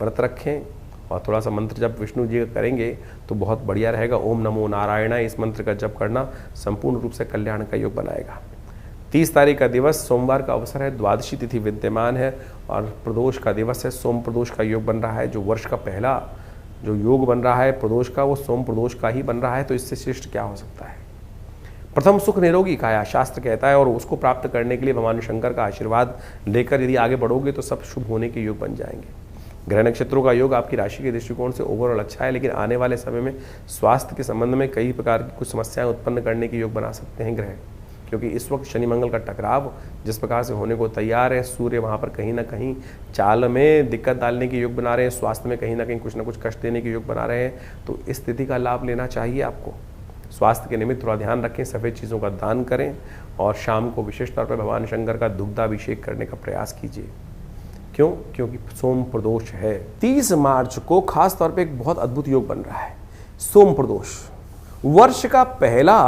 [SPEAKER 1] व्रत रखें और थोड़ा सा मंत्र जप विष्णु जी का करेंगे तो बहुत बढ़िया रहेगा। ओम नमो नारायण, इस मंत्र का जप करना संपूर्ण रूप से कल्याण का योग बनाएगा। 30 तारीख का दिवस सोमवार का अवसर है। द्वादशी तिथि विद्यमान है और प्रदोष का दिवस है। सोम प्रदोष का योग बन रहा है। जो वर्ष का पहला जो योग बन रहा है प्रदोष का, वो सोम प्रदोष का ही बन रहा है, तो इससे श्रेष्ठ क्या हो सकता है। प्रथम सुख निरोगी काया शास्त्र कहता है और उसको प्राप्त करने के लिए भगवान शंकर का आशीर्वाद लेकर यदि आगे बढ़ोगे तो सब शुभ होने के योग बन जाएंगे। ग्रह नक्षत्रों का योग आपकी राशि के दृष्टिकोण से ओवरऑल अच्छा है, लेकिन आने वाले समय में स्वास्थ्य के संबंध में कई प्रकार की कुछ समस्याएं उत्पन्न करने के योग बना सकते हैं ग्रह, क्योंकि इस वक्त शनि मंगल का टकराव जिस प्रकार से होने को तैयार है, सूर्य वहाँ पर कहीं ना कहीं चाल में दिक्कत डालने के योग बना रहे हैं, स्वास्थ्य में कहीं ना कहीं कुछ ना कुछ कष्ट देने के योग बना रहे हैं। तो इस स्थिति का लाभ लेना चाहिए आपको। स्वास्थ्य के निमित्त थोड़ा ध्यान रखें, सफ़ेद चीज़ों का दान करें और शाम को विशेष तौर पर भगवान शंकर का दुग्धाभिषेक करने का प्रयास कीजिए। क्यों? क्योंकि सोम प्रदोष है। 30 मार्च को खास तौर पे एक बहुत अद्भुत योग बन रहा है, सोम प्रदोष। वर्ष का पहला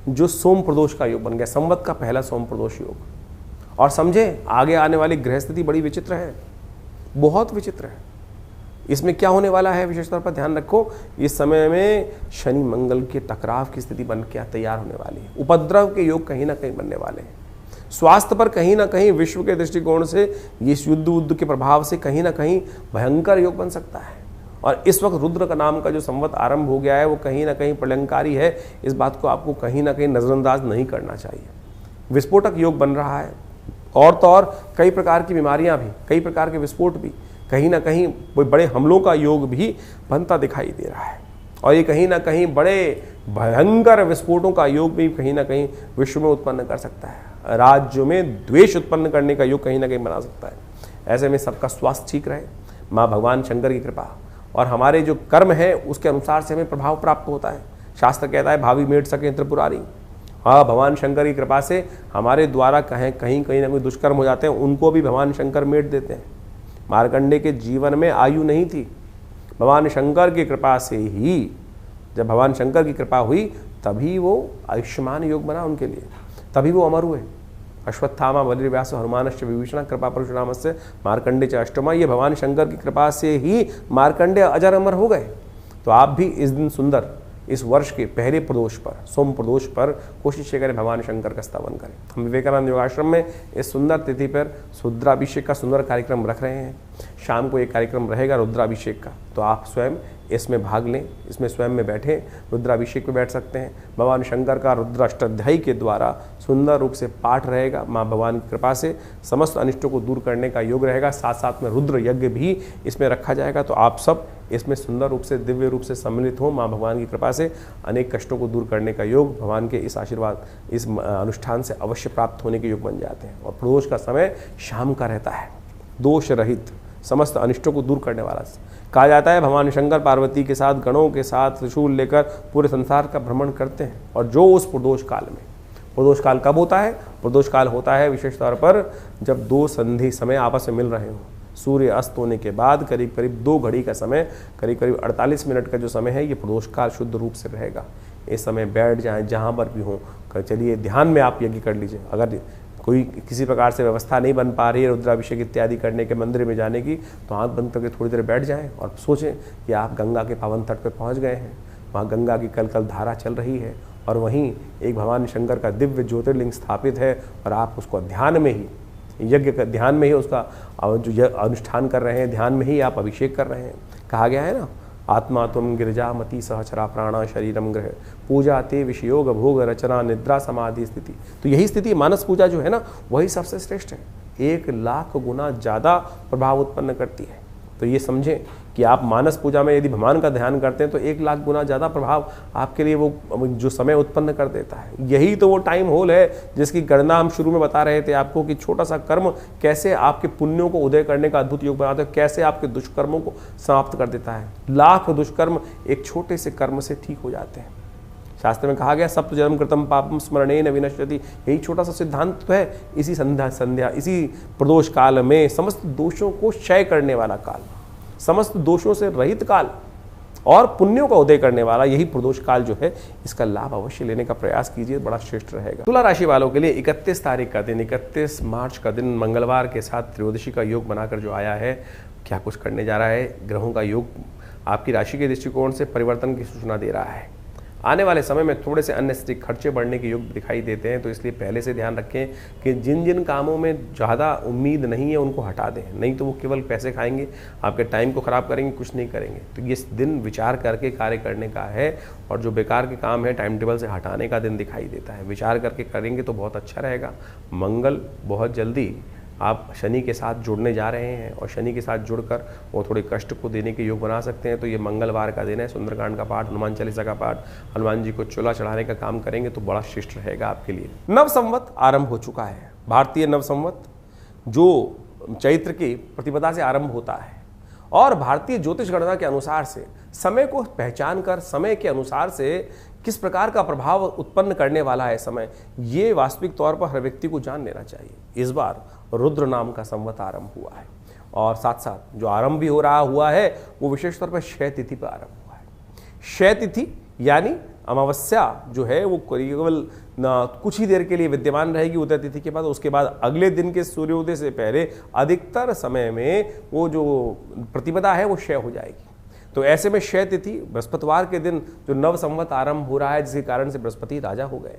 [SPEAKER 1] जो सोम प्रदोष का योग बन गया, संवत का पहला सोम प्रदोष योग। और समझे आगे आने वाली ग्रह स्थिति बड़ी विचित्र है, बहुत विचित्र है। इसमें क्या होने वाला है विशेष तौर पर ध्यान रखो। इस समय में शनि मंगल के टकराव की स्थिति बन के तैयार होने वाली है। उपद्रव के योग कहीं ना कहीं बनने वाले हैं। स्वास्थ्य पर कहीं ना कहीं विश्व के दृष्टिकोण से ये युद्ध के प्रभाव से कहीं ना कहीं भयंकर योग बन सकता है। और इस वक्त रुद्र का नाम का जो संवत आरंभ हो गया है वो कहीं ना कहीं प्रलंकारी है। इस बात को आपको कहीं ना कहीं नज़रअंदाज नहीं करना चाहिए। विस्फोटक योग बन रहा है और तो और कई प्रकार की बीमारियां भी, कई प्रकार के विस्फोट भी, कहीं ना कहीं बड़े हमलों का योग भी बनता दिखाई दे रहा है। और ये कहीं ना कहीं बड़े भयंकर विस्फोटों का योग भी कहीं ना कहीं विश्व में उत्पन्न कर सकता है। राज्यों में द्वेष उत्पन्न करने का योग कहीं ना कहीं बना सकता है। ऐसे में सबका स्वास्थ्य ठीक रहे, माँ भगवान शंकर की कृपा और हमारे जो कर्म है उसके अनुसार से हमें प्रभाव प्राप्त होता है। शास्त्र कहता है भावी मेट सके त्रिपुरारी। हाँ, भगवान शंकर की कृपा से हमारे द्वारा कहीं ना कोई दुष्कर्म हो जाते हैं, उनको भी भगवान शंकर मेट देते हैं। मार्कंडे के जीवन में आयु नहीं थी, भगवान शंकर की कृपा से ही, जब भगवान शंकर की कृपा हुई तभी वो आयुष्मान योग बना उनके लिए, तभी वो अमर हुए। अश्वत्थामा बलिर्व्यास हनुमानश्च विभीषण कृपा परशुरामस्य मार्कंडे च अष्टमा। ये भगवान शंकर की कृपा से ही मार्कंडे अजर अमर हो गए। तो आप भी इस दिन सुंदर, इस वर्ष के पहले प्रदोष पर, सोम प्रदोष पर कोशिश करें भगवान शंकर का स्तवन करें। हम विवेकानंद योगाश्रम में इस सुंदर तिथि पर रुद्राभिषेक का सुंदर कार्यक्रम रख रहे हैं। शाम को एक कार्यक्रम रहेगा रुद्राभिषेक का, तो आप स्वयं इसमें भाग लें, इसमें स्वयं में बैठें, रुद्राभिषेक पे बैठ सकते हैं। भगवान शंकर का रुद्राष्टाध्यायी के द्वारा सुंदर रूप से पाठ रहेगा। माँ भगवान की कृपा से समस्त अनिष्टों को दूर करने का योग रहेगा। साथ साथ में रुद्र यज्ञ भी इसमें रखा जाएगा। तो आप सब इसमें सुंदर रूप से, दिव्य रूप से सम्मिलित हो। माँ भगवान की कृपा से अनेक कष्टों को दूर करने का योग, भगवान के इस आशीर्वाद, इस अनुष्ठान से अवश्य प्राप्त होने के योग बन जाते हैं। और प्रदोष का समय शाम का रहता है, दोष रहित, समस्त अनिष्टों को दूर करने वाला। कहा जाता है भगवान शंकर पार्वती के साथ, गणों के साथ त्रिशूल लेकर पूरे संसार का भ्रमण करते हैं। और जो उस प्रदोष काल में, प्रदोष काल कब होता है? प्रदोष काल होता है विशेष तौर पर जब दो संधि समय आपस में मिल रहे हों। सूर्य अस्त होने के बाद करीब करीब 2 घड़ी का समय, करीब करीब 48 मिनट का जो समय है, ये प्रदोष काल शुद्ध रूप से रहेगा। इस समय बैठ जाएं जहाँ पर भी हों। चलिए ध्यान में आप यज्ञ कर लीजिए। अगर कोई किसी प्रकार से व्यवस्था नहीं बन पा रही है रुद्राभिषेक इत्यादि करने के, मंदिर में जाने की, तो आंख बंद करके थोड़ी देर बैठ जाएं और सोचें कि आप गंगा के पावन तट पर पहुंच गए हैं। वहाँ गंगा की कल कल धारा चल रही है और वहीं एक भगवान शंकर का दिव्य ज्योतिर्लिंग स्थापित है और आप उसको ध्यान में ही, यज्ञ का ध्यान में ही उसका जो अनुष्ठान कर रहे हैं, ध्यान में ही आप अभिषेक कर रहे हैं। कहा गया है ना, आत्मा तुम गिरजामती सहचरा प्राणा शरीरम ग्रह पूजा ते विषयोग भोग रचना निद्रा समाधि स्थिति। तो यही स्थिति मानस पूजा जो है ना, वही सबसे श्रेष्ठ है। 1 लाख गुना ज़्यादा प्रभाव उत्पन्न करती है। तो ये समझें कि आप मानस पूजा में यदि भगवान का ध्यान करते हैं तो 1 लाख गुना ज़्यादा प्रभाव आपके लिए वो जो समय उत्पन्न कर देता है। यही तो वो टाइम होल है जिसकी गणना हम शुरू में बता रहे थे आपको कि छोटा सा कर्म कैसे आपके पुण्यों को उदय करने का अद्भुत योग बनाता है, कैसे आपके दुष्कर्मों को समाप्त कर देता है। लाख दुष्कर्म एक छोटे से कर्म से ठीक हो जाते हैं। शास्त्र में कहा गया सप्त जन्म कृतम पापम स्मरणेन विनश्यति। यही छोटा सा सिद्धांत तो है। इसी संध्या इसी प्रदोष काल में समस्त दोषों को क्षय करने वाला काल, समस्त दोषों से रहित काल और पुण्यों का उदय करने वाला यही प्रदोष काल जो है, इसका लाभ अवश्य लेने का प्रयास कीजिए, बड़ा श्रेष्ठ रहेगा। तुला राशि वालों के लिए 31 तारीख का दिन, 31 मार्च का दिन मंगलवार के साथ त्रयोदशी का योग बनाकर जो आया है, क्या कुछ करने जा रहा है। ग्रहों का योग आपकी राशि के दृष्टिकोण से परिवर्तन की सूचना दे रहा है। आने वाले समय में थोड़े से अन्य खर्चे बढ़ने के योग दिखाई देते हैं। तो इसलिए पहले से ध्यान रखें कि जिन जिन कामों में ज़्यादा उम्मीद नहीं है उनको हटा दें, नहीं तो वो केवल पैसे खाएंगे, आपके टाइम को ख़राब करेंगे, कुछ नहीं करेंगे। तो ये दिन विचार करके कार्य करने का है और जो बेकार के काम है टाइम टेबल से हटाने का दिन दिखाई देता है। विचार करके करेंगे तो बहुत अच्छा रहेगा। मंगल बहुत जल्दी आप शनि के साथ जुड़ने जा रहे हैं और शनि के साथ जुड़कर वो थोड़े कष्ट को देने के योग बना सकते हैं। तो ये मंगलवार का दिन है। सुंदरकांड का पाठ, हनुमान चालीसा का पाठ, हनुमान जी को चोला चढ़ाने का काम करेंगे तो बड़ा श्रेष्ठ रहेगा आपके लिए। नव संवत आरंभ हो चुका है। भारतीय नव संवत जो चैत्र की प्रतिपदा से आरंभ होता है और भारतीय ज्योतिष गणना के अनुसार से समय को पहचान कर समय के अनुसार से किस प्रकार का प्रभाव उत्पन्न करने वाला है समय, ये वास्तविक तौर पर हर व्यक्ति को जान लेना चाहिए। इस बार रुद्र नाम का संवत आरंभ हुआ है और साथ साथ जो आरंभ भी हो रहा हुआ है वो विशेष तौर पर क्षय तिथि पर आरंभ हुआ है। क्षय तिथि यानी अमावस्या जो है वो केवल कुछ ही देर के लिए विद्यमान रहेगी उदय तिथि के बाद। उसके बाद अगले दिन के सूर्योदय से पहले अधिकतर समय में वो जो प्रतिपदा है वो क्षय हो जाएगी। तो ऐसे में क्षय तिथि बृहस्पतिवार के दिन जो नव संवत आरंभ हो रहा है, जिसके कारण से बृहस्पति राजा हो गए।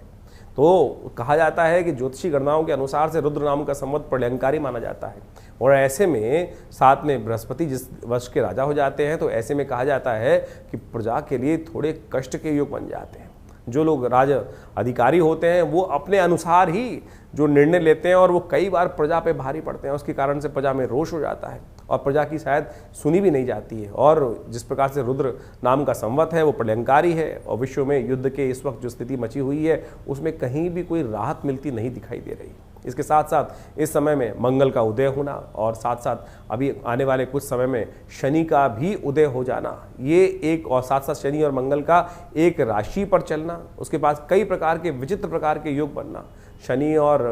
[SPEAKER 1] तो कहा जाता है कि ज्योतिषी गणनाओं के अनुसार से रुद्र नाम का संवत प्रलयंकारी माना जाता है और ऐसे में साथ में बृहस्पति जिस वर्ष के राजा हो जाते हैं, तो ऐसे में कहा जाता है कि प्रजा के लिए थोड़े कष्ट के योग बन जाते हैं। जो लोग राज अधिकारी होते हैं वो अपने अनुसार ही जो निर्णय लेते हैं और वो कई बार प्रजा पे भारी पड़ते हैं। उसके कारण से प्रजा में रोष हो जाता है और प्रजा की शायद सुनी भी नहीं जाती है। और जिस प्रकार से रुद्र नाम का संवत है वो प्रलयंकारी है और विश्व में युद्ध के इस वक्त जो स्थिति मची हुई है उसमें कहीं भी कोई राहत मिलती नहीं दिखाई दे रही। इसके साथ साथ इस समय में मंगल का उदय होना और साथ साथ अभी आने वाले कुछ समय में शनि का भी उदय हो जाना, ये एक, और साथ साथ शनि और मंगल का एक राशि पर चलना, उसके पास कई प्रकार के विचित्र प्रकार के योग बनना। शनि और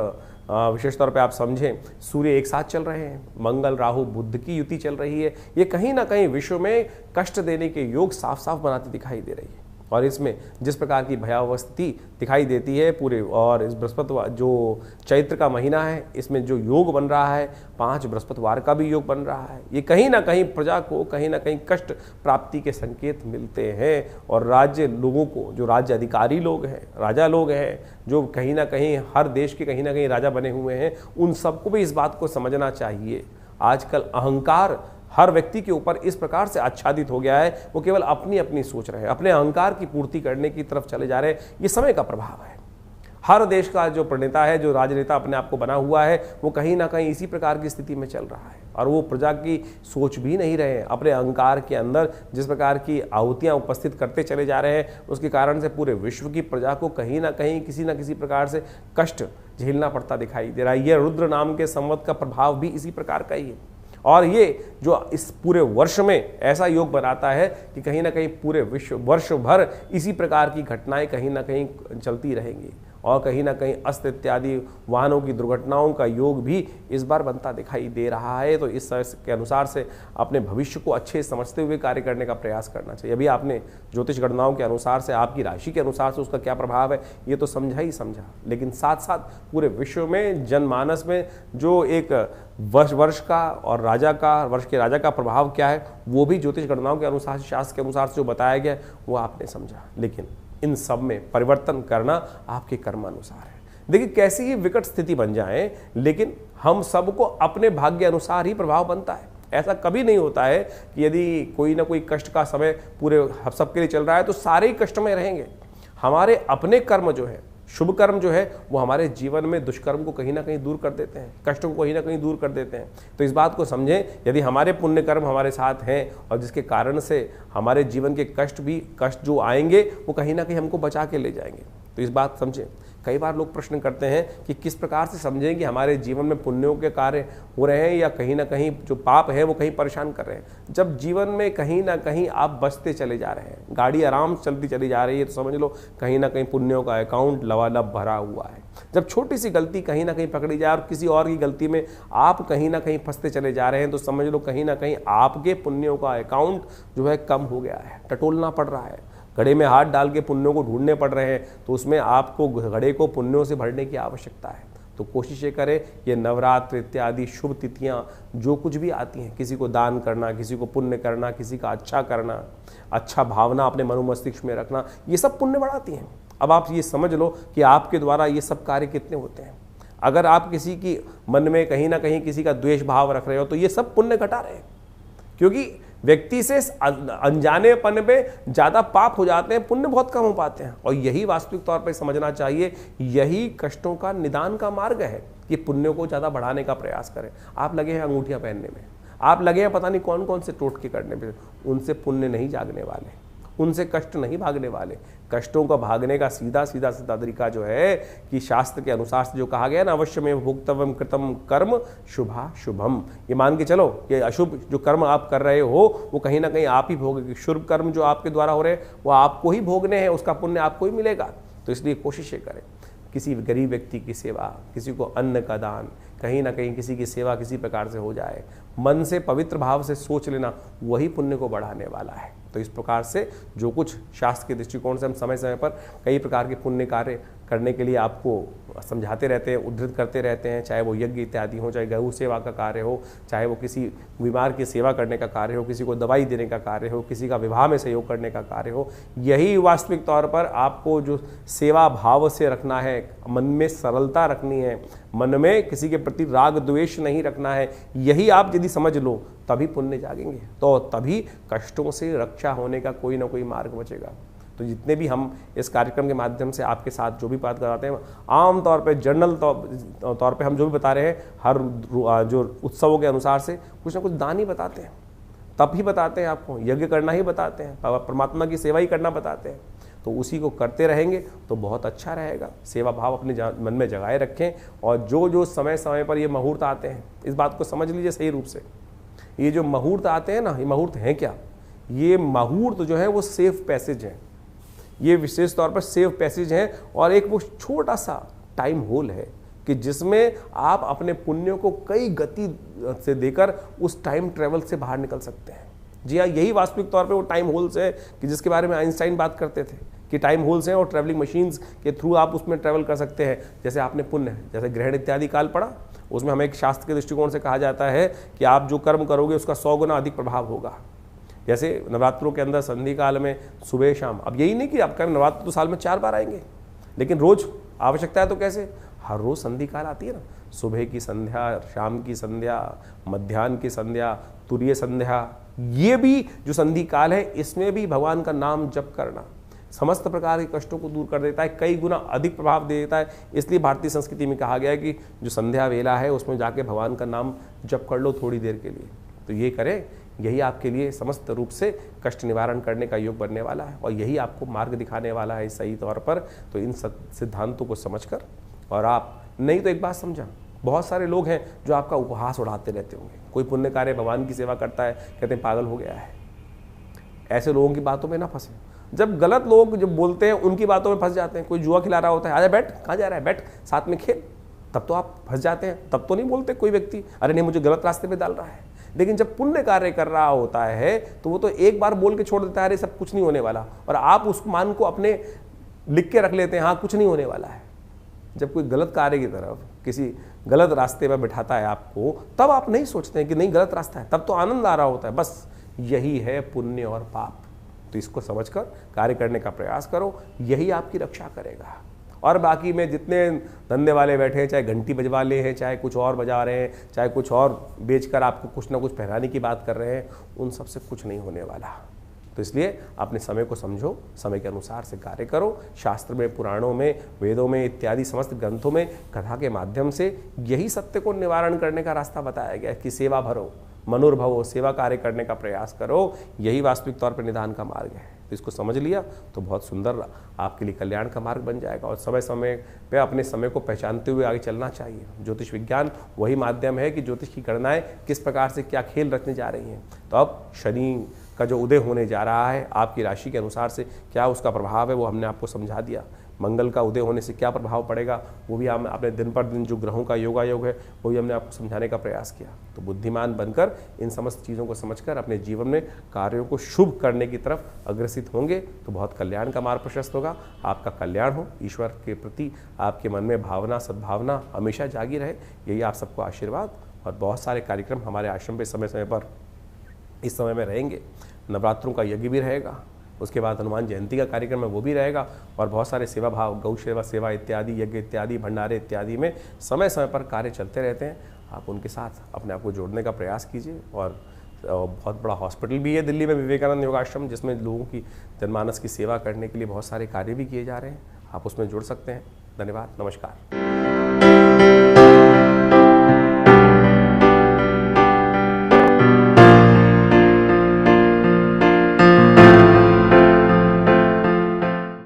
[SPEAKER 1] विशेष तौर पे आप समझें सूर्य एक साथ चल रहे हैं, मंगल राहु बुध की युति चल रही है। ये कहीं ना कहीं विश्व में कष्ट देने के योग साफ साफ बनाते दिखाई दे रही है। और इसमें जिस प्रकार की भयावह स्थिति दिखाई देती है पूरे, और इस बृहस्पतिवार जो चैत्र का महीना है इसमें जो योग बन रहा है, 5 बृहस्पतिवार का भी योग बन रहा है, ये कहीं ना कहीं प्रजा को कहीं ना कहीं कष्ट प्राप्ति के संकेत मिलते हैं। और राज्य लोगों को, जो राज्य अधिकारी लोग हैं, राजा लोग हैं, जो कहीं ना कहीं हर देश के कहीं ना कहीं राजा बने हुए हैं, उन सबको भी इस बात को समझना चाहिए। आजकल अहंकार हर व्यक्ति के ऊपर इस प्रकार से आच्छादित हो गया है, वो केवल अपनी अपनी सोच रहे हैं, अपने अहंकार की पूर्ति करने की तरफ चले जा रहे हैं। ये समय का प्रभाव है। हर देश का जो प्रणेता है, जो राजनेता अपने आप को बना हुआ है, वो कहीं ना कहीं इसी प्रकार की स्थिति में चल रहा है और वो प्रजा की सोच भी नहीं रहे हैं। अपने अहंकार के अंदर जिस प्रकार की आहुतियाँ उपस्थित करते चले जा रहे हैं, उसके कारण से पूरे विश्व की प्रजा को कहीं ना कहीं किसी न किसी प्रकार से कष्ट झेलना पड़ता दिखाई दे रहा है। यह रुद्र नाम के संवत का प्रभाव भी इसी प्रकार का ही है। और ये जो इस पूरे वर्ष में ऐसा योग बनाता है कि कहीं ना कहीं पूरे वर्ष भर इसी प्रकार की घटनाएं कहीं ना कहीं चलती रहेंगी और कहीं ना कहीं अस्त इत्यादि वाहनों की दुर्घटनाओं का योग भी इस बार बनता दिखाई दे रहा है। तो इस के अनुसार से अपने भविष्य को अच्छे समझते हुए कार्य करने का प्रयास करना चाहिए। अभी आपने ज्योतिष गणनाओं के अनुसार से, आपकी राशि के अनुसार से उसका क्या प्रभाव है ये तो समझा ही समझा, लेकिन साथ साथ पूरे विश्व में जनमानस में जो एक वर्ष का और वर्ष के राजा का प्रभाव क्या है वो भी ज्योतिष गणनाओं के अनुसार, शास्त्र के अनुसार से जो बताया गया वो आपने समझा। लेकिन इन सब में परिवर्तन करना आपके कर्मानुसार है। देखिए कैसी ही विकट स्थिति बन जाए, लेकिन हम सबको अपने भाग्य अनुसार ही प्रभाव बनता है। ऐसा कभी नहीं होता है कि यदि कोई ना कोई कष्ट का समय पूरे सबके लिए चल रहा है तो सारे ही कष्ट में रहेंगे। हमारे अपने कर्म जो है, शुभ कर्म जो है, वो हमारे जीवन में दुष्कर्म को कहीं ना कहीं दूर कर देते हैं, कष्टों को कहीं ना कहीं दूर कर देते हैं। तो इस बात को समझें, यदि हमारे पुण्य कर्म हमारे साथ हैं और जिसके कारण से हमारे जीवन के कष्ट जो आएंगे वो कहीं ना कहीं हमको बचा के ले जाएंगे, तो इस बात समझें। कई बार लोग प्रश्न करते हैं कि किस प्रकार से समझें कि हमारे जीवन में पुण्यों के कार्य हो रहे हैं या कहीं ना कहीं जो पाप है वो कहीं परेशान कर रहे हैं। जब जीवन में कहीं ना कहीं आप बचते चले जा रहे हैं, गाड़ी आराम से चलती चली जा रही है, तो समझ लो कहीं ना कहीं पुण्यों का अकाउंट लबालब भरा हुआ है। जब छोटी सी गलती कहीं ना कहीं पकड़ी जाए और किसी और की गलती में आप कहीं ना कहीं फंसते चले जा रहे हैं, तो समझ लो कहीं ना कहीं आपके पुण्यों का अकाउंट जो है कम हो गया है, टटोलना पड़ रहा है। घड़े में हाथ डाल के पुण्यों को ढूंढने पड़ रहे हैं, तो उसमें आपको घड़े को पुण्यों से भरने की आवश्यकता है। तो कोशिश ये करें, ये नवरात्र इत्यादि शुभ तिथियां जो कुछ भी आती हैं, किसी को दान करना, किसी को पुण्य करना, किसी का अच्छा करना, अच्छा भावना अपने मनो मस्तिष्क में रखना, ये सब पुण्य बढ़ाती हैं। अब आप ये समझ लो कि आपके द्वारा ये सब कार्य कितने होते हैं। अगर आप किसी की मन में कहीं ना कहीं किसी का द्वेष भाव रख रहे हो तो ये सब पुण्य घटा रहे हैं, क्योंकि व्यक्ति से अनजानेपन पे ज्यादा पाप हो जाते हैं, पुण्य बहुत कम हो पाते हैं। और यही वास्तविक तौर पे समझना चाहिए, यही कष्टों का निदान का मार्ग है कि पुण्यों को ज्यादा बढ़ाने का प्रयास करें। आप लगे हैं अंगूठियां पहनने में, आप लगे हैं पता नहीं कौन कौन से टोटके करने में, उनसे पुण्य नहीं जागने वाले, उनसे कष्ट नहीं भागने वाले। कष्टों का भागने का सीधा तरीका जो है कि शास्त्र के अनुसार से जो कहा गया ना, अवश्य में भोक्तव्यम कृतम कर्म शुभा शुभम, ये मान के चलो कि अशुभ जो कर्म आप कर रहे हो वो कहीं ना कहीं आप ही भोगेंगे, शुभ कर्म जो आपके द्वारा हो रहे हैं वो आपको ही भोगने हैं, उसका पुण्य आपको ही मिलेगा। तो इसलिए कोशिश करें, किसी गरीब व्यक्ति की सेवा, किसी को अन्न का दान, कहीं ना कहीं किसी की सेवा किसी प्रकार से हो जाए, मन से पवित्र भाव से सोच लेना, वही पुण्य को बढ़ाने वाला है। तो इस प्रकार से जो कुछ शास्त्र के दृष्टिकोण से हम समय समय पर कई प्रकार के पुण्य कार्य करने के लिए आपको समझाते रहते हैं, उद्धृत करते रहते हैं, चाहे वो यज्ञ इत्यादि हो, चाहे गौ सेवा का कार्य हो, चाहे वो किसी बीमार की सेवा करने का कार्य हो, किसी को दवाई देने का कार्य हो, किसी का विवाह में सहयोग करने का कार्य हो। यही वास्तविक तौर पर आपको जो सेवा भाव से रखना है, मन में सरलता रखनी है, मन में किसी के प्रति राग द्वेष नहीं रखना है, यही आप यदि समझ लो तभी पुण्य जागेंगे, तो तभी कष्टों से रक्षा होने का कोई ना कोई मार्ग बचेगा। तो जितने भी हम इस कार्यक्रम के माध्यम से आपके साथ जो भी बात कराते हैं, आम तौर पे जनरल तौर पे हम जो भी बता रहे हैं, हर जो उत्सवों के अनुसार से कुछ ना कुछ दान ही बताते हैं, तप ही बताते हैं, आपको यज्ञ करना ही बताते हैं, परमात्मा की सेवा ही करना बताते हैं। तो उसी को करते रहेंगे तो बहुत अच्छा रहेगा। सेवा भाव अपने मन में जगाए रखें, और जो समय समय पर ये मुहूर्त आते हैं, इस बात को समझ लीजिए सही रूप से। ये जो मुहूर्त आते हैं ना, ये मुहूर्त हैं क्या? ये मुहूर्त जो है वो सेफ पैसेज है, ये विशेष तौर पर सेफ पैसेज है, और एक वो छोटा सा टाइम होल है कि जिसमें आप अपने पुण्यों को कई गति से देकर उस टाइम ट्रेवल से बाहर निकल सकते हैं। जी हाँ, यही वास्तविक तौर पे वो टाइम होल्स है कि जिसके बारे में आइंस्टाइन बात करते थे कि टाइम होल्स हैं और ट्रैवलिंग मशीन्स के थ्रू आप उसमें ट्रैवल कर सकते हैं। जैसे आपने पुण्य, जैसे ग्रहण इत्यादि काल पढ़ा, उसमें हमें एक शास्त्र के दृष्टिकोण से कहा जाता है कि आप जो कर्म करोगे उसका 100 गुना अधिक प्रभाव होगा। जैसे नवरात्रों के अंदर संधि काल में सुबह शाम, अब यही नहीं कि आपका नवरात्र तो साल में 4 बार आएंगे, लेकिन रोज आवश्यकता है तो कैसे, हर रोज संधि काल आती है ना, सुबह की संध्या, शाम की संध्या, मध्याह्न की संध्या, तुरीय संध्या, ये भी जो संधि काल है इसमें भी भगवान का नाम जप करना समस्त प्रकार के कष्टों को दूर कर देता है, कई गुना अधिक प्रभाव दे देता है। इसलिए भारतीय संस्कृति में कहा गया है कि जो संध्या वेला है उसमें जाके भगवान का नाम जप कर लो थोड़ी देर के लिए, तो ये करें, यही आपके लिए समस्त रूप से कष्ट निवारण करने का योग बनने वाला है और यही आपको मार्ग दिखाने वाला है सही तौर पर। तो इन सिद्धांतों को समझकर, और आप नहीं तो एक बात समझा, बहुत सारे लोग हैं जो आपका उपहास उड़ाते रहते होंगे। कोई पुण्य कार्य भगवान की सेवा करता है, कहते हैं पागल हो गया है। ऐसे लोगों की बातों में ना फंसे। जब गलत लोग जब बोलते हैं उनकी बातों में फंस जाते हैं। कोई जुआ खिला रहा होता है, आजा बैठ, कहाँ जा रहा है, बैठ साथ में खेल, तब तो आप फंस जाते हैं। तब तो नहीं बोलते कोई व्यक्ति, अरे नहीं मुझे गलत रास्ते पे डाल रहा है। लेकिन जब पुण्य कार्य कर रहा होता है तो वो तो एक बार बोल के छोड़ देता है, अरे सब कुछ नहीं होने वाला, और आप उस मान को अपने लिख के रख लेते हैं, हाँ कुछ नहीं होने वाला है। जब कोई गलत कार्य की तरफ, किसी गलत रास्ते पर बिठाता है आपको, तब आप नहीं सोचते हैं कि नहीं गलत रास्ता है, तब तो आनंद आ रहा होता है। बस यही है पुण्य और पाप। तो इसको समझकर कार्य करने का प्रयास करो, यही आपकी रक्षा करेगा। और बाकी में जितने धंधे वाले बैठे हैं, चाहे घंटी बजवा ले हैं, चाहे कुछ और बजा रहे हैं, चाहे कुछ और बेचकर आपको कुछ ना कुछ पहनाने की बात कर रहे हैं, उन सब से कुछ नहीं होने वाला। तो इसलिए अपने समय को समझो, समय के अनुसार से कार्य करो। शास्त्र में, पुराणों में, वेदों में इत्यादि समस्त ग्रंथों में कथा के माध्यम से यही सत्य को निवारण करने का रास्ता बताया गया कि सेवा भरो, मनोर्भवो, सेवा कार्य करने का प्रयास करो, यही वास्तविक तौर पर निदान का मार्ग है। तो इसको समझ लिया तो बहुत सुंदर आपके लिए कल्याण का मार्ग बन जाएगा। और समय समय पे अपने समय को पहचानते हुए आगे चलना चाहिए। ज्योतिष विज्ञान वही माध्यम है कि ज्योतिष की गणनाएं किस प्रकार से क्या खेल रखने जा रही हैं। तो अब शनि का जो उदय होने जा रहा है, आपकी राशि के अनुसार से क्या उसका प्रभाव है वो हमने आपको समझा दिया। मंगल का उदय होने से क्या प्रभाव पड़ेगा वो भी हम आपने दिन पर दिन जो ग्रहों का योगायोग है वो भी हमने आपको समझाने का प्रयास किया। तो बुद्धिमान बनकर इन समस्त चीज़ों को समझकर अपने जीवन में कार्यों को शुभ करने की तरफ अग्रसित होंगे तो बहुत कल्याण का मार्ग प्रशस्त होगा। आपका कल्याण हो, ईश्वर के प्रति आपके मन में भावना, सद्भावना हमेशा जागी रहे, यही आप सबको आशीर्वाद। और बहुत सारे कार्यक्रम हमारे आश्रम पे समय समय पर इस समय में रहेंगे। नवरात्रों का यज्ञ भी रहेगा, उसके बाद हनुमान जयंती का कार्यक्रम है वो भी रहेगा, और बहुत सारे सेवा भाव, गौ सेवा इत्यादि, यज्ञ इत्यादि, भंडारे इत्यादि में समय समय पर कार्य चलते रहते हैं। आप उनके साथ अपने आप को जोड़ने का प्रयास कीजिए। और बहुत बड़ा हॉस्पिटल भी है दिल्ली में, विवेकानंद योगाश्रम, जिसमें लोगों की जनमानस की सेवा करने के लिए बहुत सारे कार्य भी किए जा रहे हैं। आप उसमें जुड़ सकते हैं। धन्यवाद, नमस्कार।